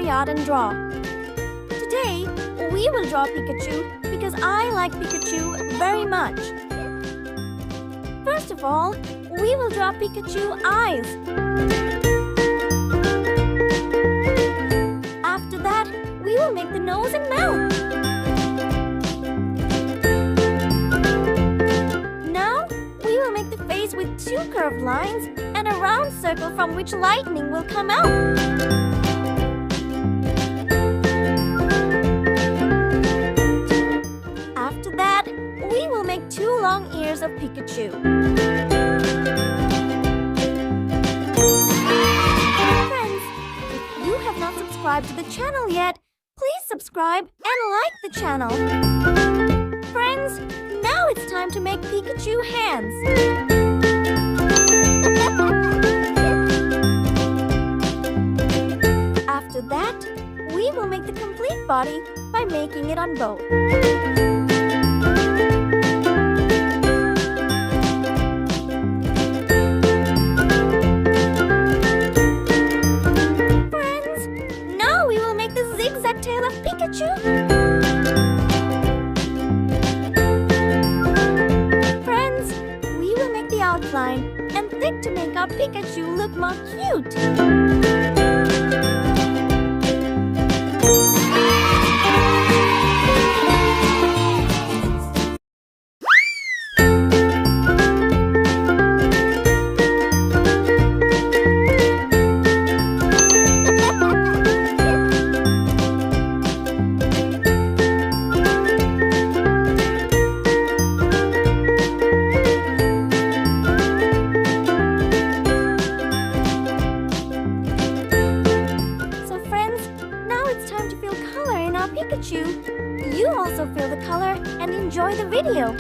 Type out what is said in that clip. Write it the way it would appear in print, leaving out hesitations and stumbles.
yard and draw. Today, we will draw Pikachu because I like Pikachu very much. First of all, we will draw Pikachu eyes. After that, we will make the nose and mouth. Now, we will make the face with 2 curved lines and a round circle from which lightning will come out. After that, we will make 2 long ears of Pikachu. Friends, if you have not subscribed to the channel yet, please subscribe and like the channel. Friends, now it's time to make Pikachu hands. After that, we will make the complete body by making it on both. Friends, now we will make the zigzag tail of Pikachu. Friends, we will make the outline and thick to make our Pikachu look more cute. Pikachu, you also feel the color and enjoy the video.